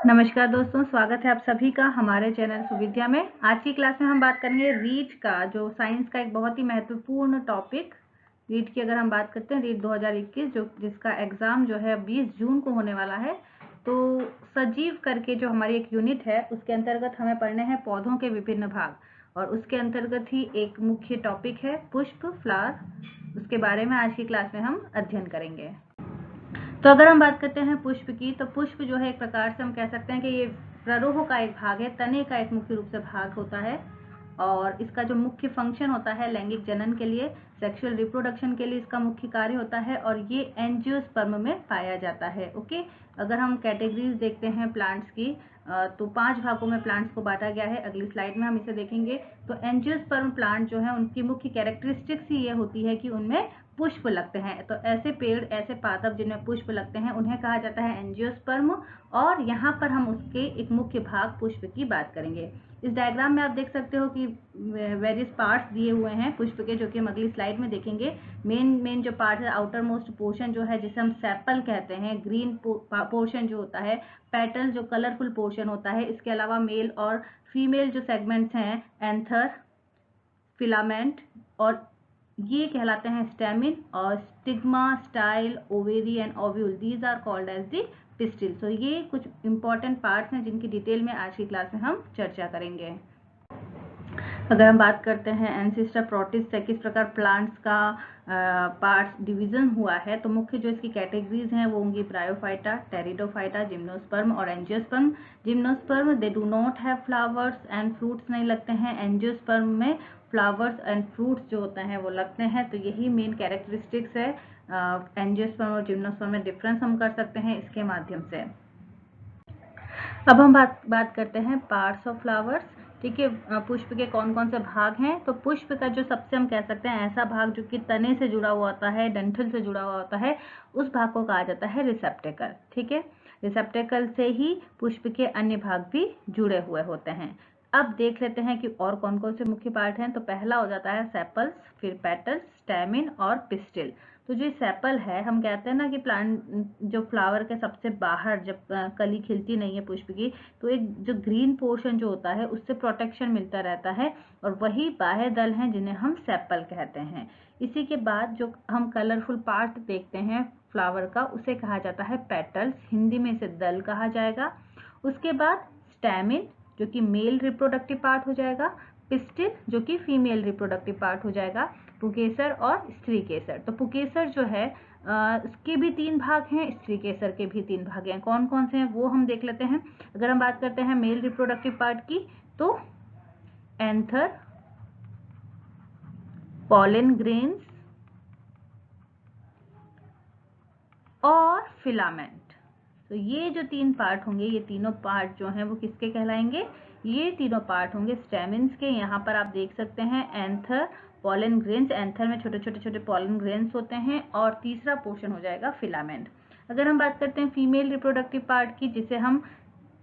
नमस्कार दोस्तों, स्वागत है आप सभी का हमारे चैनल सुविद्या में। आज की क्लास में हम बात करेंगे रीट का, जो साइंस का एक बहुत ही महत्वपूर्ण टॉपिक। रीट की अगर हम बात करते हैं, रीट 2021 जिसका एग्जाम जो है 20 जून को होने वाला है। तो सजीव करके जो हमारी एक यूनिट है, उसके अंतर्गत हमें पढ़ने हैं पौधों के विभिन्न भाग, और उसके अंतर्गत ही एक मुख्य टॉपिक है पुष्प, फ्लावर। उसके बारे में आज की क्लास में हम अध्ययन करेंगे। तो अगर हम बात करते हैं पुष्प की, तो पुष्प जो है एक प्रकार से हम कह सकते हैं कि ये प्ररोह का एक भाग है, तने का एक मुख्य रूप से भाग होता है, और इसका जो मुख्य फंक्शन होता है लैंगिक जनन के लिए, सेक्सुअल रिप्रोडक्शन के लिए इसका मुख्य कार्य होता है, और ये एंजियोस्पर्म में पाया जाता है। ओके, अगर हम कैटेगरीज देखते हैं प्लांट्स की, तो 5 भागों में प्लांट्स को बांटा गया है। अगली स्लाइड में हम इसे देखेंगे। तो एंजियोस्पर्म प्लांट जो है, उनकी मुख्य कैरेक्टरिस्टिक्स ही ये होती है कि उनमें पुष्प लगते हैं। तो ऐसे पेड़, ऐसे पादप जिनमें पुष्प लगते हैं, उन्हें कहा जाता है एंजियोस्पर्म। और यहाँ पर हम उसके एक मुख्य भाग पुष्प की बात करेंगे। इस डायग्राम में आप देख सकते हो कि वेरियस पार्ट्स दिए हुए हैं पुष्प के, जो कि हम अगली स्लाइड में देखेंगे। मेन जो पार्ट है, आउटर मोस्ट पोर्शन जो है, जिसे हम सेपल कहते हैं, ग्रीन पोर्शन जो होता है, पेटल जो कलरफुल पोर्शन होता है। इसके अलावा मेल और फीमेल जो सेगमेंट्स हैं, एंथर, फिलामेंट, और ये कहलाते हैं स्टेमिन, और stigma, style, ovary and ovule, these are called as the pistil. तो ये कुछ इंपॉर्टेंट पार्ट्स हैं जिनकी डिटेल में आज की क्लास में हम चर्चा करेंगे। अगर हम बात करते हैं एंसेस्टर प्रोटिस्ट से किस प्रकार प्लांट्स का पार्ट्स डिवीजन हुआ है, तो मुख्य जो इसकी कैटेगरीज हैं वो होंगी ब्रायोफाइटा, टेरिडोफाइटा, जिम्नोस्पर्म और angiosperm. Gymnosperm they do not have flowers and fruits नहीं लगते हैं। एंजियोस्पर्म में फ्लावर्स एंड फ्रूट्स जो होते हैं वो लगते हैं। तो यही मेन कैरेक्टरिस्टिक्स है। एंजियोस्पर्म और जिम्नोस्पर्म में डिफरेंस हम कर सकते हैं इसके माध्यम से। अब हम बात करते हैं पार्ट्स ऑफ फ्लावर्स। ठीक है, पुष्प के कौन कौन से भाग हैं। तो पुष्प का जो सबसे हम कह सकते हैं ऐसा भाग जो कि तने से जुड़ा हुआ होता है, डंठल से जुड़ा हुआ होता है, उस भाग को कहा जाता है रिसेप्टेकल। ठीक है, रिसेप्टेकल से ही पुष्प के अन्य भाग भी जुड़े हुए होते हैं। अब देख लेते हैं कि और कौन कौन से मुख्य पार्ट हैं। तो पहला हो जाता है सेपल्स, फिर पेटल्स, स्टैमिन और पिस्टिल। तो जो सेपल है, हम कहते हैं ना कि प्लांट जो फ्लावर के सबसे बाहर जब कली खिलती नहीं है पुष्प की, तो एक जो ग्रीन पोर्शन जो होता है उससे प्रोटेक्शन मिलता रहता है, और वही बाह्य दल हैं जिन्हें हम सेपल कहते हैं। इसी के बाद जो हम कलरफुल पार्ट देखते हैं फ्लावर का, उसे कहा जाता है पेटल्स, हिंदी में इसे दल कहा जाएगा। उसके बाद स्टैमिन जो कि मेल रिप्रोडक्टिव पार्ट हो जाएगा, पिस्टिल जो कि फीमेल रिप्रोडक्टिव पार्ट हो जाएगा, पुकेसर और स्त्री केसर। तो पुकेसर जो है उसके भी 3 भाग हैं, स्त्री केसर के भी 3 भाग हैं। कौन कौन से हैं वो हम देख लेते हैं। अगर हम बात करते हैं मेल रिप्रोडक्टिव पार्ट की, तो एंथर, पॉलन ग्रेन्स और फिलामेंट। तो ये जो 3 पार्ट होंगे, ये तीनों पार्ट जो हैं वो किसके कहलाएंगे? ये तीनों पार्ट होंगे स्टेमिन्स के। यहाँ पर आप देख सकते हैं एंथर, पॉलन ग्रेन्स, एंथर में छोटे छोटे छोटे पॉलन ग्रेन्स होते हैं, और तीसरा पोर्शन हो जाएगा फिलामेंट। अगर हम बात करते हैं फीमेल रिप्रोडक्टिव पार्ट की, जिसे हम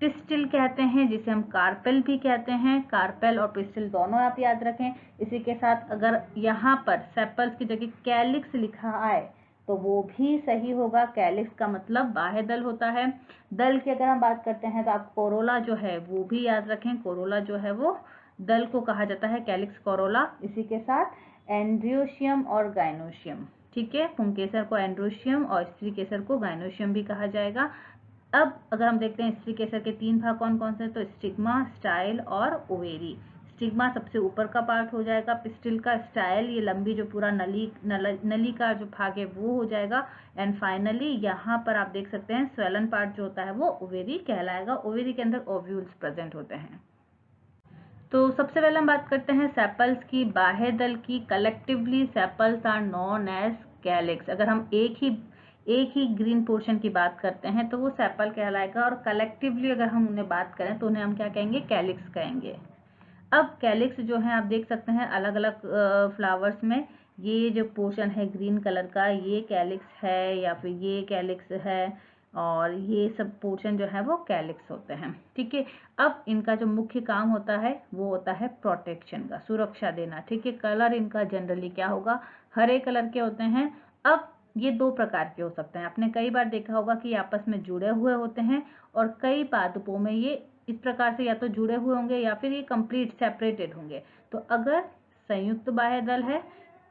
पिस्टिल कहते हैं, जिसे हम कार्पेल भी कहते हैं। कार्पेल और पिस्टिल दोनों आप याद रखें। इसी के साथ अगर यहाँ पर सेपल्स की जगह कैलिक्स लिखा आए तो वो भी सही होगा। कैलिक्स का मतलब बाह्य दल होता है। दल की अगर हम बात करते हैं तो आप कोरोला जो है वो भी याद रखें। कोरोला जो है वो दल को कहा जाता है, कैलिक्स कोरोला। इसी के साथ एंड्रियोशियम और गाइनोशियम। ठीक है, पुंकेसर को एंड्रोशियम और स्त्री केसर को गाइनोशियम भी कहा जाएगा। अब अगर हम देखते हैं स्त्री केसर के 3 भाग कौन कौन से, तो स्टिग्मा, स्टाइल और ओवेरी। स्टिग्मा सबसे ऊपर का पार्ट हो जाएगा पिस्टिल का। स्टाइल ये लंबी जो पूरा नली का जो भाग है वो हो जाएगा। एंड फाइनली यहाँ पर आप देख सकते हैं स्वेलन पार्ट जो होता है वो ओवेरी कहलाएगा। ओवेरी के अंदर ओव्यूल्स प्रेजेंट होते हैं। तो सबसे पहले हम बात करते हैं सेपल्स की, बाह्य दल की। Collectively sepals are known as calyx. अगर हम एक ही ग्रीन पोर्शन की बात करते हैं तो वो सेपल कहलाएगा, और कलेक्टिवली अगर हम उन्हें बात करें तो उन्हें हम क्या कहेंगे? कैलिक्स कहेंगे। अब कैलिक्स जो है आप देख सकते हैं अलग अलग फ्लावर्स में, ये जो पोर्शन है ग्रीन कलर का ये कैलिक्स है, या फिर ये कैलिक्स है, और ये सब पोर्शन जो है वो कैलिक्स होते हैं। ठीक है, अब इनका जो मुख्य काम होता है वो होता है प्रोटेक्शन का, सुरक्षा देना। ठीक है, कलर इनका जनरली क्या होगा? हरे कलर के होते हैं। अब ये दो प्रकार के हो सकते हैं। आपने कई बार देखा होगा कि आपस में जुड़े हुए होते हैं और कई पादपों में ये इस प्रकार से या तो जुड़े हुए होंगे या फिर ये कंप्लीट सेपरेटेड होंगे। तो अगर संयुक्त बाह्य दल है,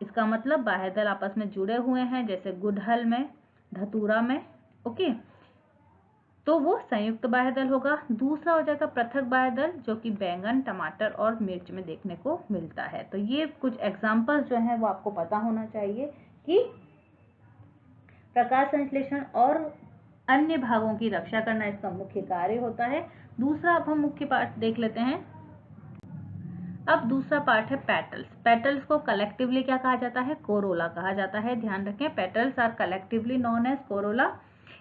इसका मतलब बाह्य दल आपस में जुड़े हुए हैं, जैसे गुड़हल में, धतूरा में, ओके, तो वो संयुक्त बाह्य दल होगा। दूसरा हो जाएगा पृथक बाह्य दल, जो कि बैंगन, टमाटर और मिर्च में देखने को मिलता है। तो ये कुछ एग्जाम्पल्स जो हैं वो आपको पता होना चाहिए कि प्रकाश संश्लेषण और अन्य भागों की रक्षा करना इसका मुख्य कार्य होता है। दूसरा अब हम मुख्य पार्ट देख लेते हैं। अब दूसरा पार्ट है पेटल्स। पेटल्स को कलेक्टिवली क्या कहा जाता है? कोरोला कहा जाता है। ध्यान रखें, petals are collectively known as corolla.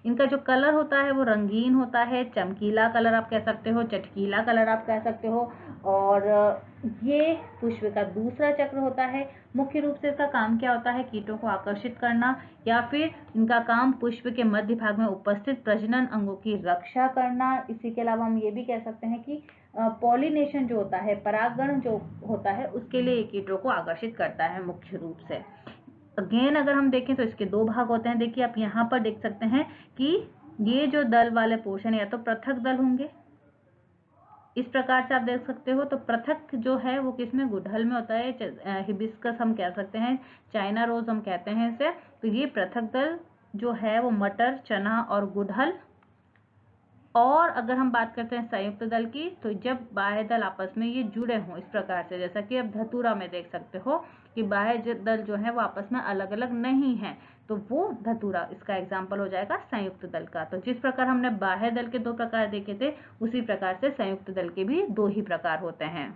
इनका जो कलर होता है वो रंगीन होता है, चमकीला कलर आप कह सकते हो, चटकीला कलर आप कह सकते हो। और ये पुष्प का दूसरा चक्र होता है। मुख्य रूप से इसका काम क्या होता है? कीटों को आकर्षित करना, या फिर इनका काम पुष्प के मध्य भाग में उपस्थित प्रजनन अंगों की रक्षा करना। इसी के अलावा हम ये भी कह सकते हैं कि पॉलिनेशन जो होता है, परागण जो होता है, उसके लिए कीटों को आकर्षित करता है मुख्य रूप से। अगेन अगर हम देखें तो इसके दो भाग होते हैं। देखिए आप यहाँ पर देख सकते हैं कि ये जो दल वाले पोर्शन या तो पृथक दल होंगे, इस प्रकार से आप देख सकते हो। तो पृथक जो है वो किसमें? गुड़हल में होता है। हिबिस्कस हम कह सकते हैं, चाइना रोज हम कहते हैं इसे। तो ये पृथक दल जो है वो मटर, चना और गुड़हल। और अगर हम बात करते हैं संयुक्त दल की, तो जब बाह्य दल आपस में ये जुड़े हों इस प्रकार से, जैसा कि अब धतूरा में देख सकते हो कि बाह्य दल जो है वो आपस में अलग अलग नहीं है, तो वो धतूरा इसका एग्जाम्पल हो जाएगा संयुक्त दल का। तो जिस प्रकार हमने बाह्य दल के दो प्रकार देखे थे, उसी प्रकार से संयुक्त दल के भी दो ही प्रकार होते हैं।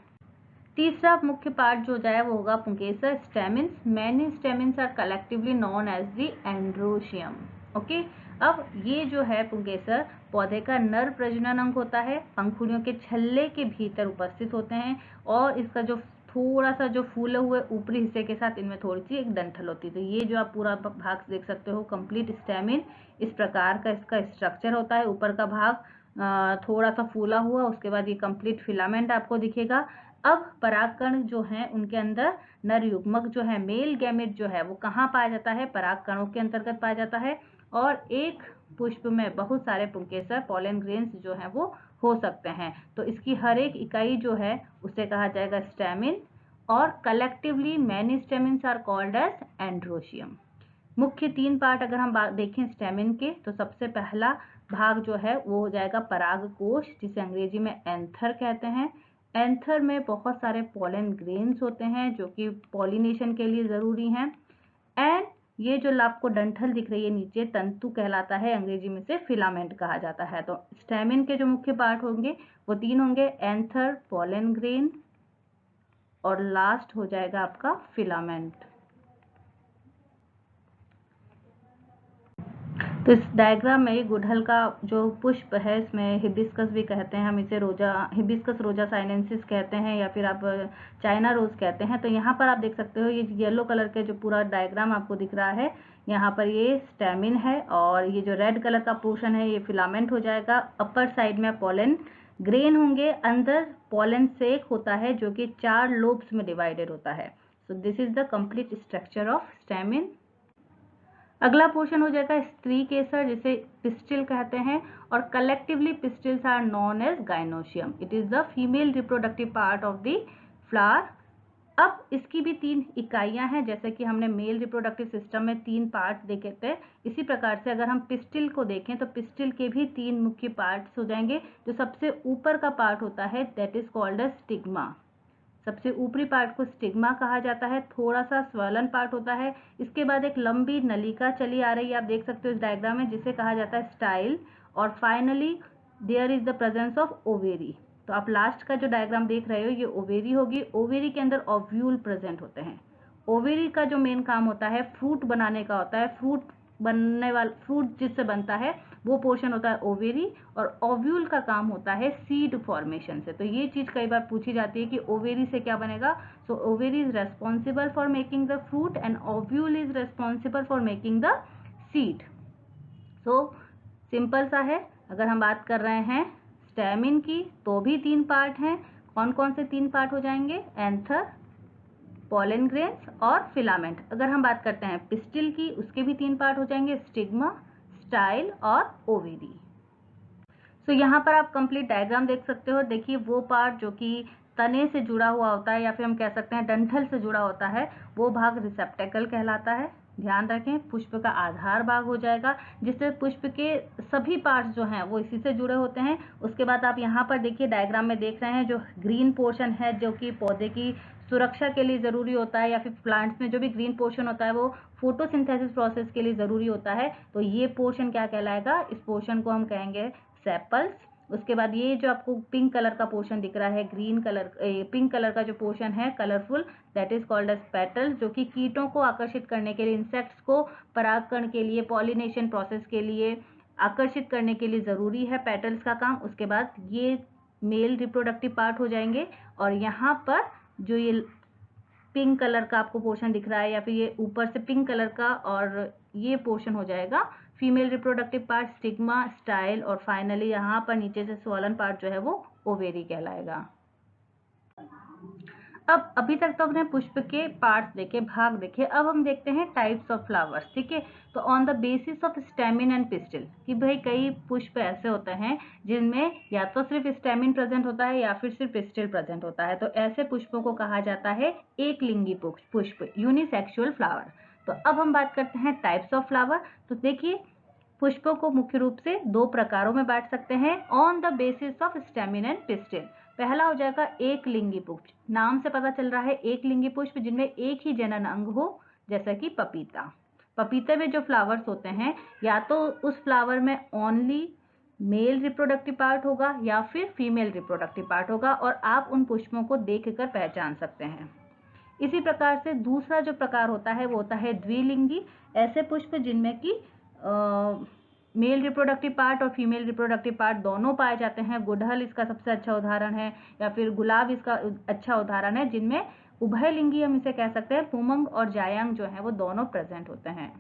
तीसरा मुख्य पार्ट जो जाए वो होगा पुंकेसर, stamens. Many stamens are collectively known as the androecium. Okay, अब ये जो है पुंकेसर पौधे का नर प्रजनन अंग होता है, पंखुड़ियों के छल्ले के भीतर उपस्थित होते हैं, और इसका जो थोड़ा सा जो फूले हुए ऊपरी हिस्से के साथ इनमें थोड़ी सी एक डंठल होती है। तो ये जो आप पूरा भाग देख सकते हो, कंप्लीट स्टेमिन, इस प्रकार का इसका स्ट्रक्चर होता है। ऊपर का भाग थोड़ा सा फूला हुआ, उसके बाद ये कंप्लीट फिलामेंट आपको दिखेगा। अब परागकण जो हैं उनके अंदर नर युग्मक जो है, मेल गैमेट जो है, वो कहाँ पाया जाता है? परागकणों के अंतर्गत पाया जाता है। और एक पुष्प में बहुत सारे पुंकेसर, पॉलन ग्रेन्स जो हैं वो हो सकते हैं। तो इसकी हर एक इकाई जो है उसे कहा जाएगा स्टेमिन, और collectively many stamens are called as androecium. मुख्य तीन पार्ट अगर हम देखें स्टेमिन के, तो सबसे पहला भाग जो है वो हो जाएगा परागकोश, जिसे अंग्रेजी में एंथर कहते हैं। एंथर में बहुत सारे पॉलन ग्रेन्स होते हैं जो कि पॉलिनेशन के लिए जरूरी हैं। एंड ये जो आपको डंठल दिख रही है नीचे, तंतु कहलाता है, अंग्रेजी में से फिलामेंट कहा जाता है। तो स्टेमिन के जो मुख्य पार्ट होंगे वो तीन होंगे, एंथर, पॉलन ग्रेन और लास्ट हो जाएगा आपका फिलामेंट। तो इस डायग्राम में गुड़हल का जो पुष्प है, इसमें हिबिस्कस भी कहते हैं हम इसे, रोजा, हिबिस्कस रोजा साइनेंसिस कहते हैं, या फिर आप चाइना रोज कहते हैं। तो यहाँ पर आप देख सकते हो ये येलो कलर के जो पूरा डायग्राम आपको दिख रहा है, यहाँ पर ये स्टेमिन है, और ये जो रेड कलर का पोर्शन है ये फिलामेंट हो जाएगा। अपर साइड में पॉलन ग्रेन होंगे, अंदर पॉलन सेक होता है जो कि 4 लोब्स में डिवाइडेड होता है। So this is the complete structure of stamen. अगला पोर्शन हो जाएगा स्त्री केसर, जिसे पिस्टिल कहते हैं, और collectively pistils are known as gynoecium. It is the female reproductive part of the flower. अब इसकी भी 3 इकाइयां हैं, जैसे कि हमने मेल रिप्रोडक्टिव सिस्टम में 3 पार्ट देखे थे। इसी प्रकार से अगर हम पिस्टिल को देखें तो पिस्टिल के भी 3 मुख्य पार्ट्स हो जाएंगे। जो सबसे ऊपर का पार्ट होता है that is called as stigma. सबसे ऊपरी पार्ट को स्टिग्मा कहा जाता है, थोड़ा सा स्वलन पार्ट होता है। इसके बाद एक लंबी नलिका चली आ रही है, आप देख सकते हो इस डायग्राम में, जिसे कहा जाता है स्टाइल। और finally there is the presence of ovary. तो आप लास्ट का जो डायग्राम देख रहे हो ये ओवेरी होगी। ओवेरी के अंदर ओव्यूल प्रेजेंट होते हैं। ओवेरी का जो मेन काम होता है फ्रूट बनाने का होता है। फ्रूट बनने वाला, फ्रूट जिससे बनता है वो पोर्शन होता है ओवेरी, और ओव्यूल का काम होता है सीड फॉर्मेशन से। तो ये चीज कई बार पूछी जाती है कि ओवेरी से क्या बनेगा। So ovary is responsible for making the fruit and ovule is responsible for making the seed. So simple सा है। अगर हम बात कर रहे हैं स्टेमिन की, तो भी 3 पार्ट हैं। कौन कौन से 3 पार्ट हो जाएंगे? एंथर, पॉलन ग्रेन्स और फिलामेंट। अगर हम बात करते हैं पिस्टिल की, उसके भी 3 पार्ट हो जाएंगे, स्टिग्मा, स्टाइल और ओवेरी। तो यहाँ पर आप कंप्लीट डायग्राम देख सकते हो। देखिए वो पार्ट जो कि तने से जुड़ा हुआ होता है या फिर हम कह सकते हैं डंठल से जुड़ा होता है, वो भाग रिसेप्टेकल कहलाता है। ध्यान रखें, पुष्प का आधार भाग हो जाएगा, जिससे पुष्प के सभी पार्ट्स जो हैं वो इसी से जुड़े होते हैं। उसके बाद आप यहाँ पर देखिए डायग्राम में देख रहे हैं, जो ग्रीन पोर्शन है जो कि पौधे की सुरक्षा के लिए ज़रूरी होता है, या फिर प्लांट्स में जो भी ग्रीन पोर्शन होता है वो फोटोसिंथेसिस प्रोसेस के लिए ज़रूरी होता है। तो ये पोर्शन क्या कहलाएगा, इस पोर्शन को हम कहेंगे सेपल्स। उसके बाद ये जो आपको पिंक कलर का पोर्शन दिख रहा है, ग्रीन कलर पिंक कलर का जो पोर्शन है colourful, that is called as petals, जो कि कीटों को आकर्षित करने के लिए, इंसेक्ट्स को परागकण के लिए, पॉलिनेशन प्रोसेस के लिए आकर्षित करने के लिए ज़रूरी है पेटल्स का काम। उसके बाद ये मेल रिप्रोडक्टिव पार्ट हो जाएंगे, और यहाँ पर जो ये पिंक कलर का आपको पोर्शन दिख रहा है, या फिर ये ऊपर से पिंक कलर का, और ये पोर्शन हो जाएगा female reproductive part, stigma, style, और फाइनली यहाँ पर नीचे से स्वॉलन पार्ट जो है वो ओवेरी कहलाएगा। अब अभी तक तो हमने पुष्प के पार्ट्स देखे, भाग देखे। अब हम देखते हैं टाइप्स ऑफ फ्लावर्स। ठीक है, तो on the basis of stamen and pistil, कि भाई कई पुष्प ऐसे होते हैं जिनमें या तो सिर्फ स्टेमिन प्रेजेंट होता है या फिर सिर्फ पिस्टिल प्रेजेंट होता है। तो ऐसे पुष्पों को कहा जाता है एक लिंगी पुष्प, यूनिसेक्सुअल फ्लावर। तो अब हम बात करते हैं टाइप्स ऑफ फ्लावर। तो देखिए पुष्पों को मुख्य रूप से 2 प्रकारों में बांट सकते हैं on the basis of stamen and pistil. पहला हो जाएगा एक लिंगी पुष्प, नाम से पता चल रहा है एक लिंगी पुष्प जिनमें एक ही जनन अंग हो, जैसा कि पपीता। पपीते में जो फ्लावर्स होते हैं, या तो उस फ्लावर में ओनली मेल रिप्रोडक्टिव पार्ट होगा या फिर फीमेल रिप्रोडक्टिव पार्ट होगा, और आप उन पुष्पों को देखकर पहचान सकते हैं। इसी प्रकार से दूसरा जो प्रकार होता है वो होता है द्विलिंगी, ऐसे पुष्प जिनमें कि मेल रिप्रोडक्टिव पार्ट और फीमेल रिप्रोडक्टिव पार्ट दोनों पाए जाते हैं। गुड़हल इसका सबसे अच्छा उदाहरण है, या फिर गुलाब इसका अच्छा उदाहरण है, जिनमें उभयलिंगी हम इसे कह सकते हैं। पुमंग और जायांग जो है वो दोनों प्रेजेंट होते हैं।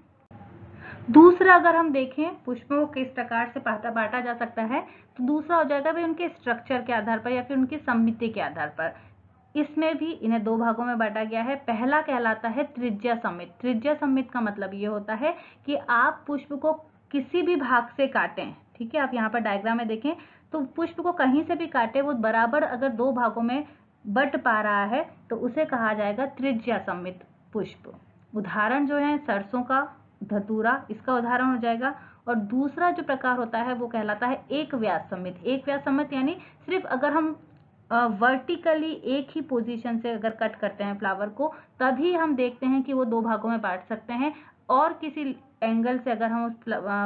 दूसरा अगर हम देखें पुष्पों को किस प्रकार से बांटा जा सकता है, तो दूसरा हो जाएगा भाई उनके स्ट्रक्चर के आधार पर या फिर उनकी समिति के आधार पर। इसमें भी इन्हें 2 भागों में बांटा गया है। पहला कहलाता है त्रिज्या समित। त्रिज्या समित का मतलब ये होता है कि आप पुष्प को किसी भी भाग से काटें, ठीक है, आप यहाँ पर डायग्राम में देखें, तो पुष्प को कहीं से भी काटे, वो बराबर अगर 2 भागों में बट पा रहा है तो उसे कहा जाएगा त्रिज्या समित पुष्प। उदाहरण जो है सरसों का धतूरा इसका उदाहरण हो जाएगा। और दूसरा जो प्रकार होता है वो कहलाता है एक व्यास समित। एक व्यास समित यानी सिर्फ अगर हम वर्टिकली एक ही पोजीशन से अगर कट करते हैं फ्लावर को, तभी हम देखते हैं कि वो 2 भागों में बांट सकते हैं, और किसी एंगल से अगर हम उस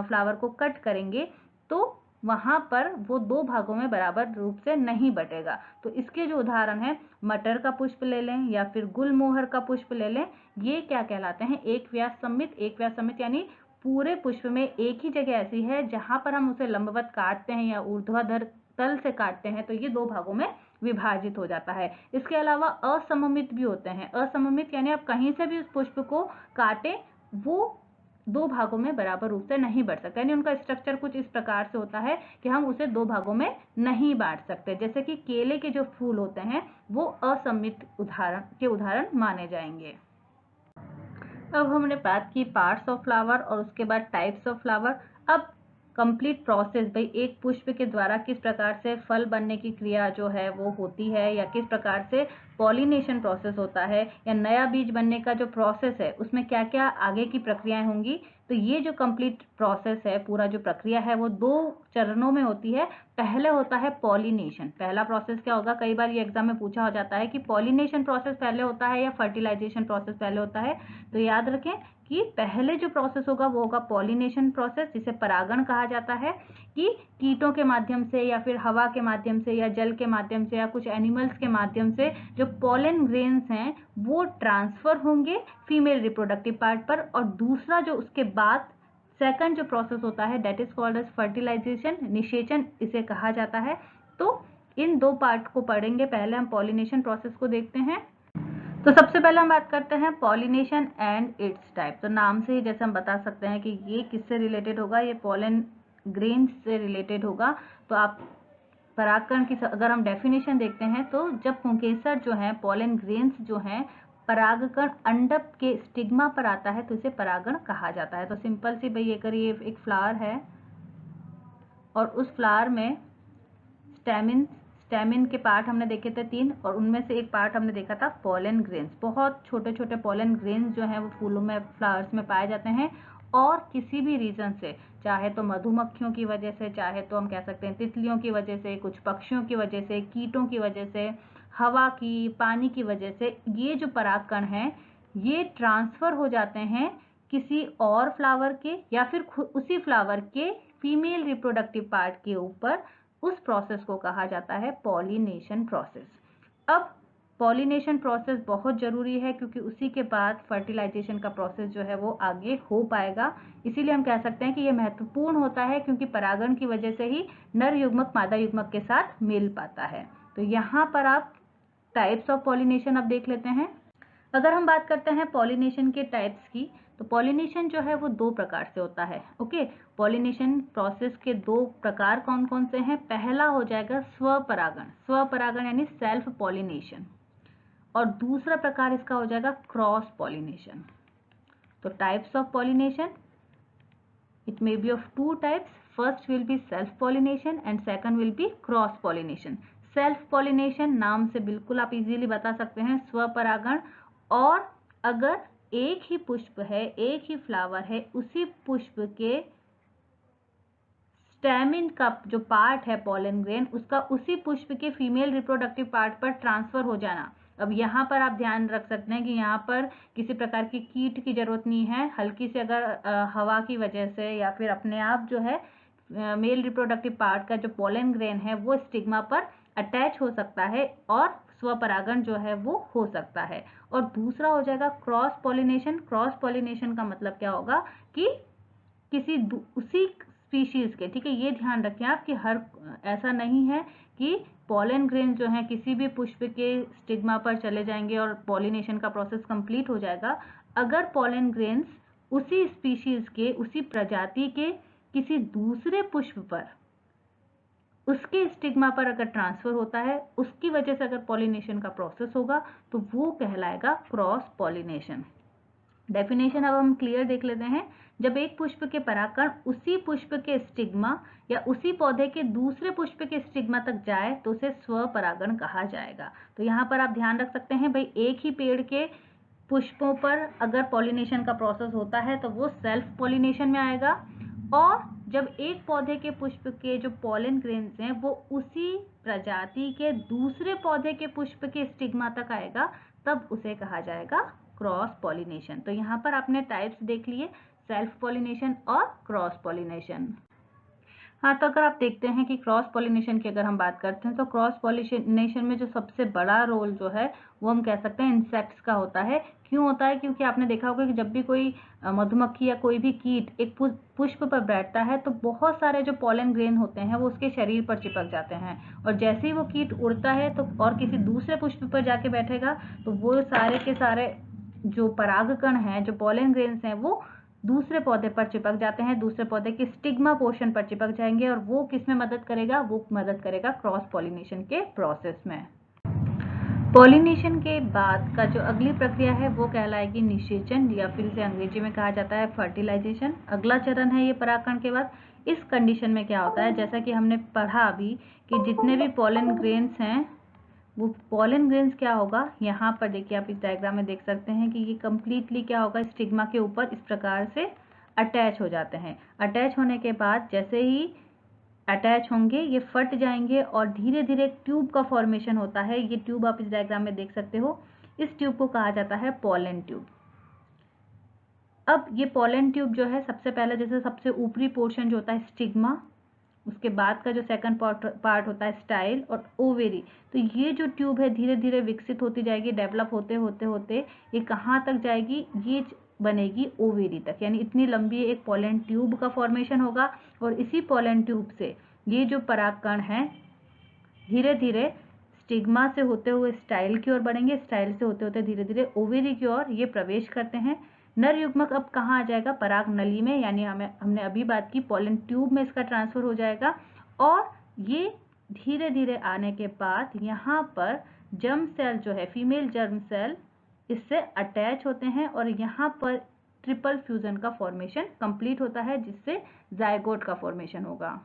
फ्लावर को कट करेंगे तो वहां पर वो 2 भागों में बराबर रूप से नहीं बटेगा। तो इसके जो उदाहरण है, मटर का पुष्प ले लें या फिर गुलमोहर का पुष्प ले लें, ये क्या कहलाते हैं एक व्यास समित। एक व्यास समित यानी पूरे पुष्प में एक ही जगह ऐसी है जहां पर हम उसे लंबवत काटते हैं या ऊर्ध्वाधर तल से काटते हैं तो ये 2 भागों में विभाजित हो जाता है। इसके अलावा असममित भी होते हैं। असममित यानी आप कहीं से भी उस पुष्प को काटें, वो 2 भागों में बराबर रूप से नहीं बढ़ सकता, यानी उनका स्ट्रक्चर कुछ इस प्रकार से होता है कि हम उसे 2 भागों में नहीं बांट सकते। जैसे कि केले के जो फूल होते हैं वो असममित उदाहरण माने जाएंगे। अब हमने बात की पार्ट्स ऑफ फ्लावर और उसके बाद टाइप्स ऑफ फ्लावर। अब कंप्लीट प्रोसेस, भाई एक पुष्प के द्वारा किस प्रकार से फल बनने की क्रिया जो है वो होती है, या किस प्रकार से पॉलिनेशन प्रोसेस होता है, या नया बीज बनने का जो प्रोसेस है उसमें क्या क्या आगे की प्रक्रियाएं होंगी। तो ये जो कंप्लीट प्रोसेस है, पूरा जो प्रक्रिया है वो 2 चरणों में होती है। पहले होता है पॉलिनेशन। पहला प्रोसेस क्या होगा, कई बार ये एग्जाम में पूछा हो जाता है कि पॉलिनेशन प्रोसेस पहले होता है या फर्टिलाइजेशन प्रोसेस पहले होता है। तो याद रखें कि पहले जो प्रोसेस होगा वो होगा पॉलिनेशन प्रोसेस, जिसे परागण कहा जाता है, कि कीटों के माध्यम से या फिर हवा के माध्यम से या जल के माध्यम से या कुछ एनिमल्स के माध्यम से जो पॉलन ग्रेन्स हैं वो ट्रांसफर होंगे फीमेल रिप्रोडक्टिव पार्ट पर। और दूसरा जो उसके बाद सेकंड जो प्रोसेस होता है that is called as fertilisation, निषेचन इसे कहा जाता है। तो इन 2 पार्ट को पढ़ेंगे। पहले हम पॉलिनेशन प्रोसेस को देखते हैं। तो सबसे पहले हम बात करते हैं पॉलिनेशन एंड इट्स टाइप। तो नाम से ही जैसे हम बता सकते हैं कि ये किससे रिलेटेड होगा, ये पॉलन ग्रेन्स से रिलेटेड होगा। तो आप परागकण की अगर हम डेफिनेशन देखते हैं तो जब पुंकेसर जो है, पॉलन ग्रेन्स जो हैं परागकण अंडक के स्टिग्मा पर आता है तो इसे परागण कहा जाता है। तो सिंपल सी भाई अगर ये एक फ्लावर है और उस फ्लावर में स्टेमिन के पार्ट हमने देखे थे 3 और उनमें से एक पार्ट हमने देखा था पोलन ग्रेन्स। बहुत छोटे छोटे पोलन ग्रेन्स जो हैं वो फूलों में, फ्लावर्स में पाए जाते हैं और किसी भी रीजन से, चाहे तो मधुमक्खियों की वजह से, चाहे तो हम कह सकते हैं तितलियों की वजह से, कुछ पक्षियों की वजह से, कीटों की वजह से, हवा की, पानी की वजह से, ये जो परागकण हैं ये ट्रांसफर हो जाते हैं किसी और फ्लावर के या फिर उसी फ्लावर के फीमेल रिप्रोडक्टिव पार्ट के ऊपर। उस प्रोसेस को कहा जाता है पॉलिनेशन प्रोसेस। अब पॉलिनेशन प्रोसेस बहुत जरूरी है क्योंकि उसी के बाद फर्टिलाइजेशन का प्रोसेस जो है वो आगे हो पाएगा। इसीलिए हम कह सकते हैं कि ये महत्वपूर्ण होता है क्योंकि परागण की वजह से ही नर युग्मक मादा युग्मक के साथ मिल पाता है। तो यहाँ पर आप टाइप्स ऑफ पॉलिनेशन अब देख लेते हैं। अगर हम बात करते हैं पॉलिनेशन के टाइप्स की, तो पॉलिनेशन जो है वो 2 प्रकार से होता है। ओके, पॉलिनेशन प्रोसेस के 2 प्रकार कौन कौन से हैं? पहला हो जाएगा स्वपरागण यानी सेल्फ पॉलिनेशन, और दूसरा प्रकार इसका हो जाएगा क्रॉस पॉलिनेशन। तो types of pollination, it may be of 2 types. First will be self pollination and second will be cross pollination. Self pollination नाम से बिल्कुल आप इजीली बता सकते हैं, स्वपरागण। और अगर एक ही पुष्प है, एक ही फ्लावर है, उसी पुष्प के स्टेमिन का जो पार्ट है पोलन ग्रेन, उसका उसी पुष्प के फीमेल रिप्रोडक्टिव पार्ट पर ट्रांसफर हो जाना। अब यहाँ पर आप ध्यान रख सकते हैं कि यहाँ पर किसी प्रकार की कीट की जरूरत नहीं है। हल्की से अगर हवा की वजह से या फिर अपने आप जो है मेल रिप्रोडक्टिव पार्ट का जो पोलन ग्रेन है वो स्टिग्मा पर अटैच हो सकता है और स्वपरागण जो है वो हो सकता है। और दूसरा हो जाएगा क्रॉस पॉलिनेशन। क्रॉस पॉलिनेशन का मतलब क्या होगा कि किसी उसी स्पीशीज के, ठीक है, ये ध्यान रखें आप कि हर ऐसा नहीं है कि पोलन ग्रेन जो है किसी भी पुष्प के स्टिग्मा पर चले जाएंगे और पॉलिनेशन का प्रोसेस कंप्लीट हो जाएगा। अगर पोलन ग्रेन्स उसी स्पीशीज के, उसी प्रजाति के किसी दूसरे पुष्प पर, उसके स्टिग्मा पर अगर ट्रांसफर होता है, उसकी वजह से अगर पॉलिनेशन का प्रोसेस होगा तो वो कहलाएगा क्रॉस पॉलिनेशन। डेफिनेशन अब हम क्लियर देख लेते हैं। जब एक पुष्प के परागकण उसी पुष्प के स्टिग्मा या उसी पौधे के दूसरे पुष्प के स्टिग्मा तक जाए तो उसे स्वपरागण कहा जाएगा। तो यहाँ पर आप ध्यान रख सकते हैं भाई, एक ही पेड़ के पुष्पों पर अगर पॉलिनेशन का प्रोसेस होता है तो वो सेल्फ पॉलिनेशन में आएगा, और जब एक पौधे के पुष्प के जो पोलन ग्रेन्स हैं वो उसी प्रजाति के दूसरे पौधे के पुष्प के स्टिग्मा तक आएगा तब उसे कहा जाएगा क्रॉस पॉलिनेशन। तो यहाँ पर आपने टाइप्स देख लिए, सेल्फ पॉलिनेशन और क्रॉस पॉलिनेशन। हाँ, तो अगर आप देखते हैं कि क्रॉस पॉलिनेशन की अगर हम बात करते हैं तो क्रॉस पॉलिनेशन में जो सबसे बड़ा रोल जो है वो हम कह सकते हैं इंसेक्ट्स का होता है। क्यों होता है? क्योंकि आपने देखा होगा कि जब भी कोई मधुमक्खी या कोई भी कीट एक पुष्प पर बैठता है तो बहुत सारे जो पोलन ग्रेन होते हैं वो उसके शरीर पर चिपक जाते हैं, और जैसे ही वो कीट उड़ता है तो और किसी दूसरे पुष्प पर जाके बैठेगा तो वो सारे के सारे जो परागकण हैं, जो पोलन ग्रेन्स हैं, वो दूसरे पौधे पर चिपक जाते हैं, दूसरे पौधे के स्टिग्मा पोर्शन पर चिपक जाएंगे, और वो किस में मदद करेगा? वो मदद करेगा क्रॉस पॉलिनेशन के प्रोसेस में। पॉलिनेशन के बाद का जो अगली प्रक्रिया है वो कहलाएगी निषेचन, या फिर इसे अंग्रेजी में कहा जाता है फर्टिलाइजेशन। अगला चरण है ये परागकण के बाद। इस कंडीशन में क्या होता है, जैसा कि हमने पढ़ा अभी कि जितने भी पोलन ग्रेन्स हैं वो पोलन ग्रेन्स क्या होगा, यहाँ पर देखिए आप इस डायग्राम में देख सकते हैं कि ये कंप्लीटली क्या होगा, स्टिग्मा के ऊपर इस प्रकार से अटैच हो जाते हैं। अटैच होने के बाद जैसे ही अटैच होंगे ये फट जाएंगे और धीरे धीरे एक ट्यूब का फॉर्मेशन होता है। ये ट्यूब आप इस डायग्राम में देख सकते हो। इस ट्यूब को कहा जाता है पोलन ट्यूब। अब ये पोलन ट्यूब जो है सबसे पहले, जैसे सबसे ऊपरी पोर्शन जो होता है स्टिग्मा, उसके बाद का जो सेकंड पार्ट होता है स्टाइल और ओवेरी, तो ये जो ट्यूब है धीरे धीरे विकसित होती जाएगी, डेवलप होते होते होते ये कहाँ तक जाएगी, ये बनेगी ओवेरी तक, यानी इतनी लंबी एक पोलन ट्यूब का फॉर्मेशन होगा। और इसी पोलन ट्यूब से ये जो परागकण हैं धीरे धीरे स्टिग्मा से होते हुए स्टाइल की ओर बढ़ेंगे, स्टाइल से होते होते धीरे धीरे ओवेरी की ओर ये प्रवेश करते हैं। नर युग्मक अब कहाँ आ जाएगा, पराग नली में, यानी हमने अभी बात की पोलन ट्यूब में इसका ट्रांसफर हो जाएगा। और ये धीरे धीरे आने के बाद यहाँ पर जर्म सेल जो है, फीमेल जर्म सेल इससे अटैच होते हैं और यहाँ पर ट्रिपल फ्यूजन का फॉर्मेशन कंप्लीट होता है, जिससे जायगोट का फॉर्मेशन होगा।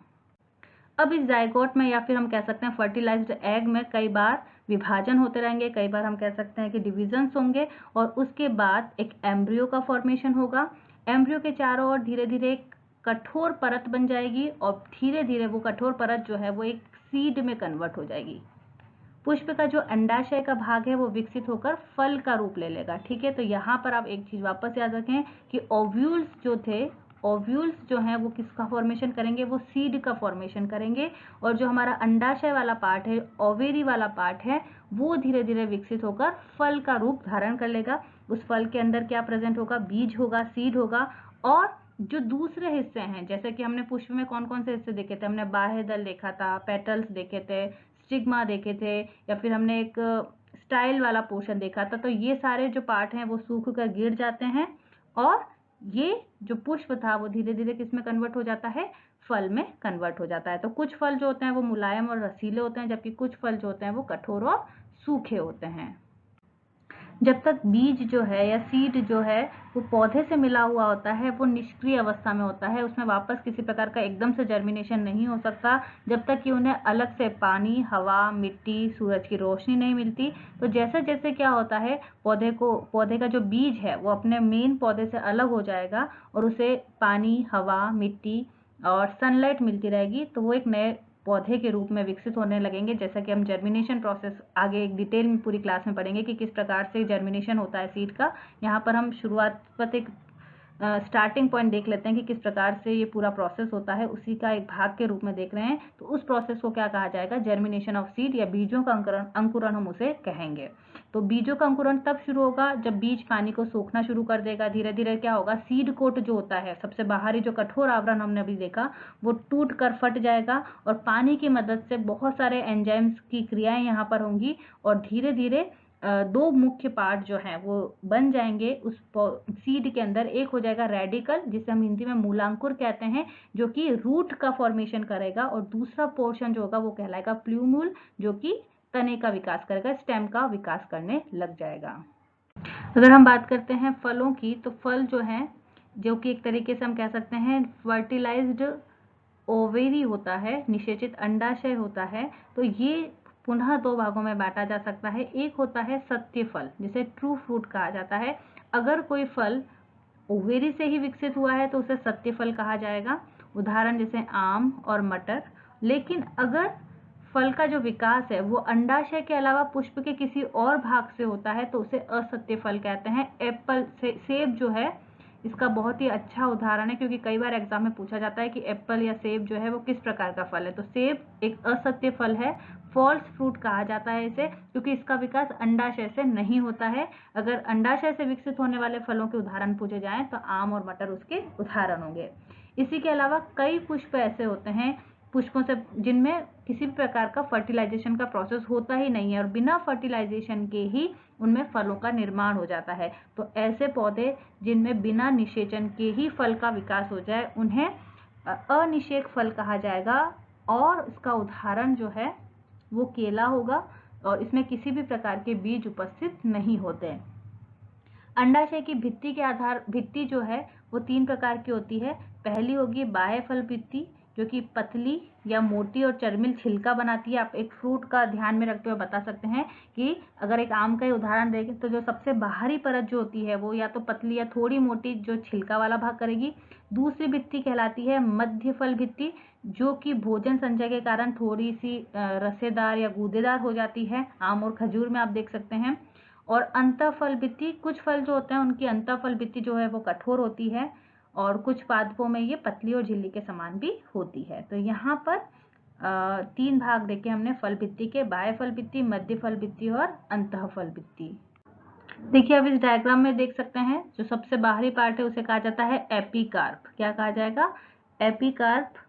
अब इस जायगोट में या फिर हम कह सकते हैं फर्टिलाइज्ड एग में कई बार विभाजन होते रहेंगे, कई बार हम कह सकते हैं कि डिविजन्स होंगे और उसके बाद एक एम्ब्रियो का फॉर्मेशन होगा। एम्ब्रियो के चारों ओर धीरे धीरे एक कठोर परत बन जाएगी और धीरे धीरे वो कठोर परत जो है वो एक सीड में कन्वर्ट हो जाएगी। पुष्प का जो अंडाशय का भाग है वो विकसित होकर फल का रूप ले लेगा। ठीक है, तो यहाँ पर आप एक चीज वापस याद रखें कि ओव्यूल्स जो थे, ओव्यूल्स जो हैं वो किसका फॉर्मेशन करेंगे, वो सीड का फॉर्मेशन करेंगे और जो हमारा अंडाशय वाला पार्ट है, ओवेरी वाला पार्ट है, वो धीरे धीरे विकसित होकर फल का रूप धारण कर लेगा। उस फल के अंदर क्या प्रेजेंट होगा, बीज होगा, सीड होगा और जो दूसरे हिस्से हैं, जैसे कि हमने पुष्प में कौन कौन से हिस्से देखे थे, हमने बाह्य दल देखा था, पेटल्स देखे थे, स्टिग्मा देखे थे, या फिर हमने एक स्टाइल वाला पोर्शन देखा था। तो ये सारे जो पार्ट हैं वो सूख कर गिर जाते हैं और ये जो पुष्प था वो धीरे धीरे किस में कन्वर्ट हो जाता है, फल में कन्वर्ट हो जाता है। तो कुछ फल जो होते हैं वो मुलायम और रसीले होते हैं, जबकि कुछ फल जो होते हैं वो कठोर और सूखे होते हैं। जब तक बीज जो है या सीड जो है वो पौधे से मिला हुआ होता है, वो निष्क्रिय अवस्था में होता है, उसमें वापस किसी प्रकार का एकदम से जर्मिनेशन नहीं हो सकता जब तक कि उन्हें अलग से पानी, हवा, मिट्टी, सूरज की रोशनी नहीं मिलती। तो जैसे जैसे क्या होता है, पौधे का जो बीज है वो अपने मेन पौधे से अलग हो जाएगा और उसे पानी, हवा, मिट्टी और सनलाइट मिलती रहेगी, तो वो एक नए पौधे के रूप में विकसित होने लगेंगे। जैसा कि हम जर्मिनेशन प्रोसेस आगे एक डिटेल में पूरी क्लास में पढ़ेंगे कि किस प्रकार से जर्मिनेशन होता है सीड का। यहाँ पर हम शुरुआत पर एक स्टार्टिंग पॉइंट देख लेते हैं कि किस प्रकार से ये पूरा प्रोसेस होता है, उसी का एक भाग के रूप में देख रहे हैं। तो उस प्रोसेस को क्या कहा जाएगा, जर्मिनेशन ऑफ सीड या बीजों का अंकुरण हम उसे कहेंगे। तो बीजों का अंकुरण तब शुरू होगा जब बीज पानी को सोखना शुरू कर देगा। धीरे धीरे क्या होगा, सीड कोट जो होता है, सबसे बाहरी जो कठोर आवरण हमने अभी देखा, वो टूट कर फट जाएगा और पानी की मदद से बहुत सारे एंजाइम्स की क्रियाएं यहाँ पर होंगी और धीरे धीरे दो मुख्य पार्ट जो हैं वो बन जाएंगे उस सीड के अंदर। एक हो जाएगा रेडिकल, जिसे हम हिंदी में मूलांकुर कहते हैं, जो कि रूट का फॉर्मेशन करेगा, और दूसरा पोर्शन जो होगा वो कहलाएगा प्ल्यूम्यूल, जो कि तने का विकास करेगा, स्टेम का विकास करने लग जाएगा। अगर हम बात करते हैं फलों की, तो फल जो है, जो कि एक तरीके से हम कह सकते हैं फर्टिलाइज्ड ओवेरी होता है, निषेचित अंडाशय होता है। तो ये पुनः दो भागों में बांटा जा सकता है। एक होता है सत्य फल, जिसे ट्रू फ्रूट कहा जाता है। अगर कोई फल ओवेरी से ही विकसित हुआ है तो उसे सत्य फल कहा जाएगा, उदाहरण जैसे आम और मटर। लेकिन अगर फल का जो विकास है वो अंडाशय के अलावा पुष्प के किसी और भाग से होता है तो उसे असत्य फल कहते हैं। एप्पल से सेब जो है इसका बहुत ही अच्छा उदाहरण है, क्योंकि कई बार एग्जाम में पूछा जाता है कि एप्पल या सेब जो है वो किस प्रकार का फल है। तो सेब एक असत्य फल है, फॉल्स फ्रूट कहा जाता है इसे, क्योंकि इसका विकास अंडाशय से नहीं होता है। अगर अंडाशय से विकसित होने वाले फलों के उदाहरण पूछे जाएं तो आम और मटर उसके उदाहरण होंगे। इसी के अलावा कई पुष्प ऐसे होते हैं पुष्पों से जिनमें किसी भी प्रकार का फर्टिलाइजेशन का प्रोसेस होता ही नहीं है और बिना फर्टिलाइजेशन के ही उनमें फलों का निर्माण हो जाता है। तो ऐसे पौधे जिनमें बिना निषेचन के ही फल का विकास हो जाए उन्हें अनिषेक फल कहा जाएगा, और इसका उदाहरण जो है वो केला होगा और इसमें किसी भी प्रकार के बीज उपस्थित नहीं होते। अंडाशय की भित्ति जो है वो 3 प्रकार की होती है। पहली होगी बाह्य फल भित्ति, जो कि पतली या मोटी और चर्मिल छिलका बनाती है। आप एक फ्रूट का ध्यान में रखते हुए बता सकते हैं कि अगर एक आम का उदाहरण देखें तो जो सबसे बाहरी परत जो होती है वो या तो पतली या थोड़ी मोटी जो छिलका वाला भाग करेगी। दूसरी भित्ति कहलाती है मध्य फल भित्ति, जो कि भोजन संचय के कारण थोड़ी सी रसेदार या गूदेदार हो जाती है। आम और खजूर में आप देख सकते हैं। और अंतःफल भित्ति, कुछ फल जो होते हैं उनकी अंतःफल भित्ति जो है वो कठोर होती है और कुछ पादपों में ये पतली और झिल्ली के समान भी होती है। तो यहाँ पर 3 भाग देखे हमने फल भित्ति के, बाह्य फल भित्ति, मध्य फल भित्ति और अंतःफल भित्ति। देखिए अब इस डायग्राम में देख सकते हैं जो सबसे बाहरी पार्ट है उसे कहा जाता है एपिकार्प। क्या कहा जाएगा, एपिकार्प।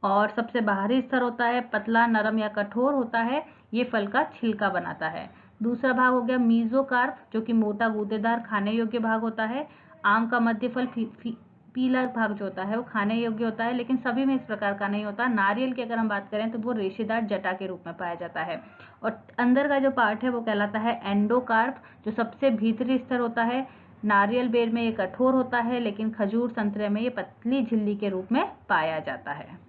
और सबसे बाहरी स्तर होता है पतला, नरम या कठोर होता है, ये फल का छिलका बनाता है। दूसरा भाग हो गया मीजोकार्प, जो कि मोटा, गूदेदार, खाने योग्य भाग होता है। आम का मध्य फल पीला भाग जो होता है वो खाने योग्य होता है, लेकिन सभी में इस प्रकार का नहीं होता। नारियल की अगर हम बात करें तो वो रेशेदार जटा के रूप में पाया जाता है। और अंदर का जो पार्ट है वो कहलाता है एंडोकार्प, जो सबसे भीतरी स्तर होता है। नारियल बेर में ये कठोर होता है, लेकिन खजूर संतरे में ये पतली झिल्ली के रूप में पाया जाता है।